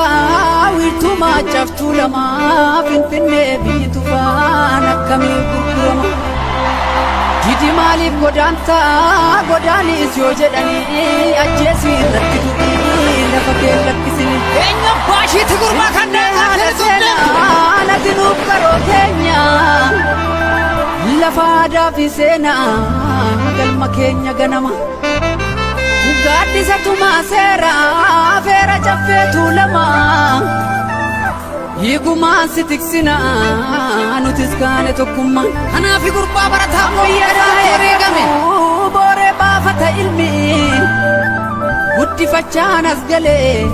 Wirtuma jaftu lama finfinne bitu fana kami gurgurama Didi malif godani isyo jedhani ajjeesi irratti du'i lafa kee lakkisini Eenyu baashiitti gurmaa kanneen seenaa dinuuf karoo keenya lafa aadaa fi seenaa galma keenya ganama Gaaddisa tumaa seeraa feera jaffeetu lama Hiikumaan si tiksina nutis kaane tokkummaa Kanaafi gurbaa barataa mooyyaadhaa eegame Booree baafata ilmi guddifachaan as galee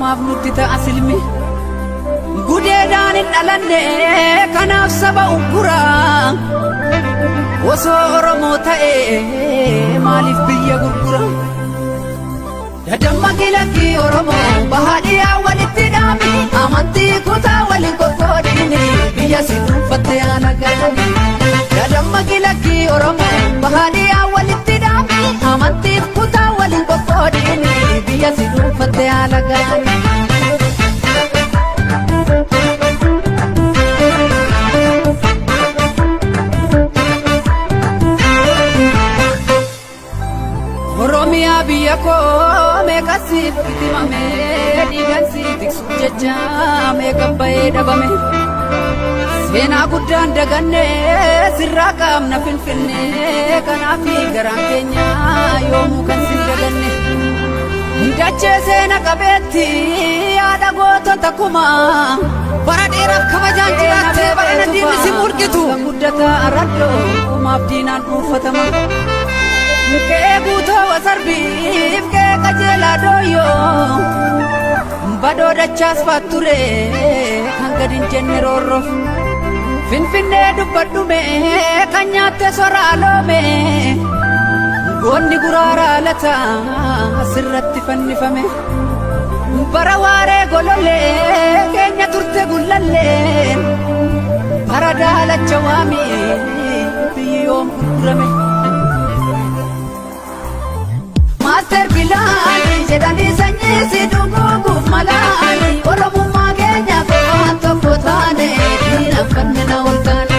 maaf nutti ta'a silmi Gudeedhaan hin dhalanne kanaaf saba ugguraa Osoo Oromoo ta'ee maaliif biyya gurgura Dadamma lakki Oromoo bahaadhiyaa walitti dhaami Amantii kutaa waliin qoqqoodini biyya si dhuunfatte ana galani Dadamma lakki Oromoo bahaadhiyaa walitti dhaami Amantii kutaa waliin qoqqoodini biyya si dhuunfatte ana galani Oromiyaa biyya koo meeqasiif itimame dhiigansi tiksu jecha meeqan bahee dhabame Seenaa guddaan daganne sirraa qaamna finfinne kanaafi garaan keenya yoomuu kan sin daganne Dachee seena qabeetti yaada gootota kumaa bara dheeraaf kabajaan jiraattee bara diinni si murgitu Guddataa arraddoo maaf diinaan dhuunfatama Kee guutoo wasarbiif kee qajeelaa dooyyoo Badoo dachaas faatture kan gadi hin jenne roorroof Finfinnee dubbadhume kan nyaatte soraa loome Goonni guraaraa lata sirratti fannifame Bara waaree golollee keenya turte gullallee Bara daalacha waamii biyyi yoom gurgurame Master Bilani jedhanii sanyii si dhuguuguuf malaani Oromummaa keenya waan tokko taane diinaan kanneen ol taane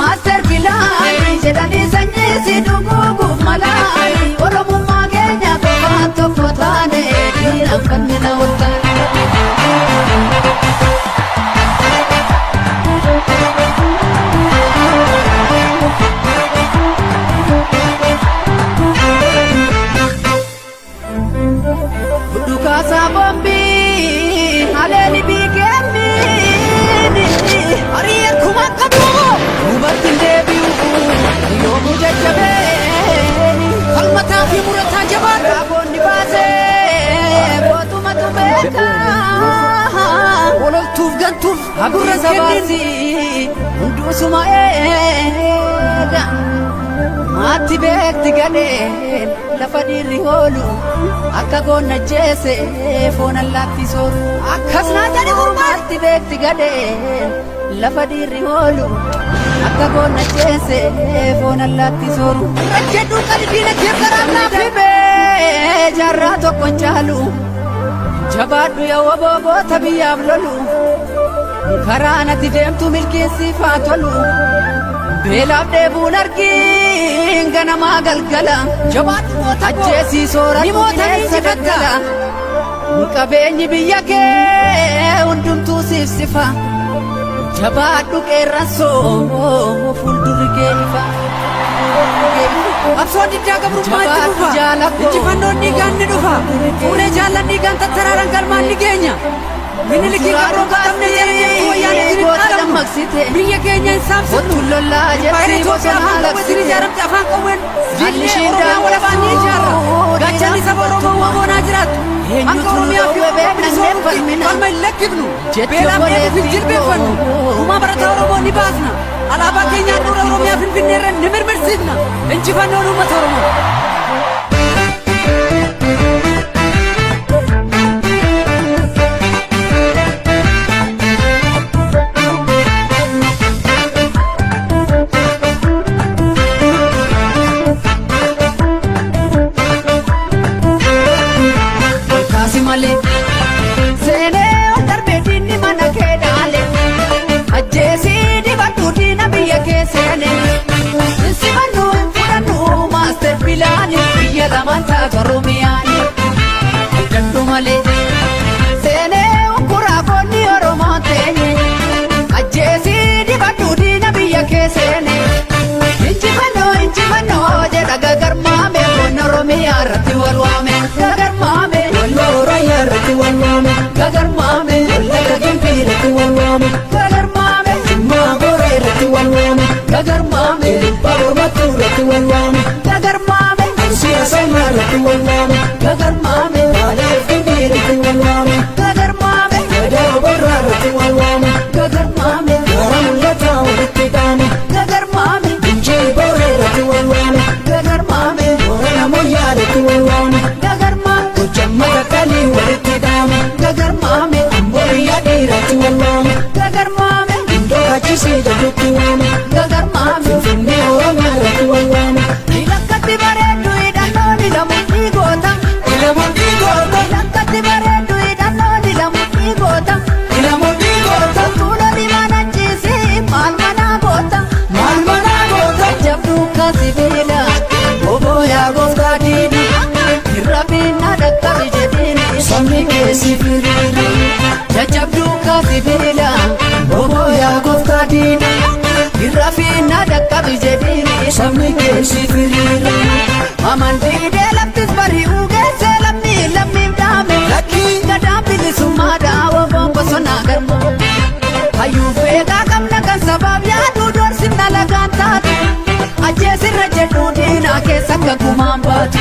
Master Bilani jedhanii sanyii si dhuguuguuf malaani Oromummaa keenya waan tokko taane diinaan kanneen ol taane Sabombi aleni bigemi ariye kumakabu ubatin debiu yo mujajabe kalmata fi murata jaban abonni base botuma tubeka ololtuf gantuf agurra sabasi undu sumaega Mati beekti gadeen lafa dhiirri hoolu akka goonna jeese foon allaatti sooru akkas naa jedhi gurmaatti beekti gadeen lafa dhiirri hoolu akka goonna jeese foon allaatti sooru jedhu qalbiina kee garaan naaf himee jaarraa tokko hin caalu jabaadhu yaa wabooboota biyyaaf lolu karaa natti deemtu milkeessiif haa tolu Beelaaf deebuun argiin ganamaa galgala jabaadhu ajjeesii sooratu bineensa daggala qabeenyi biyya kee hundumtuu siif sifa jabaadhu qeerransoo fuuldurri kee ifa Absoon diddaa gabrummaa itti dhufa injifannoon dhiigaan ni dhufa fuulee jaallan dhiigaan tattaraaran galmaan ni geenya Miniliki kabroo katamne jedhee wayyaanee maksite biyya keenya insaamsitu Otulolla jetti bosona laksite ijaaramte afaan qawween Jilli Oromiyaa walabaan ni ijaarra gachanni saba Oromoo waboonaa jiraatu akka Oromiyaa fi bilisoomu falma hin lakkifnu beelaan beekuuf hin jilbeeffannu gumaa barataa Oromoo ni baasna alaabaa keenyaan dura Oromiyaa Finfinneerra ni mirmirsiifna injifannoon uummata Oromoo. Manta Oromiyaani dandu malee seenee ukkuraa konni Oromoo teenye ajjeesi dibaddu diina biyya keesseene injifannoo jedha gagarmaame konni Oromiyaa irratti wal waame gagarmaame walloo raayyaa irratti wal waame gagarmaame wallagga Gimbii irratti wal waame gagarmaame Jimmaa Gooree irratti wal waame gagarmaame Baabur Mattuu irratti wal waame gagarmaame Sayma rati walwame, gagar mame, wale fini rati walwame, gagar mame, gada barra rati walwame, gagar mame, garamulata rati dame, gagar mame, inje bore rati walwame, gagar mame, orana moya rati walwame, gagar mame, kujamma kali rati dame, gagar mame, amboriya di rati walwame, gagar mame, indo kachisi jaduti wame, gagar mame, fini orana rati walwame, ilakati bare Sifirila, jajabdu kafibila, bobo ya gofkadina, irrafina dakkabi jedini, sabni ke sifirila. Aman bide laptis bari ugese lammi dame, laki gadam bilisumma dawa bomba sona garmo. Ayu bega kamna kan sabab ya dudor sinna lagan tatu, ajje sirra jedhu dina ke sakka kumambatu.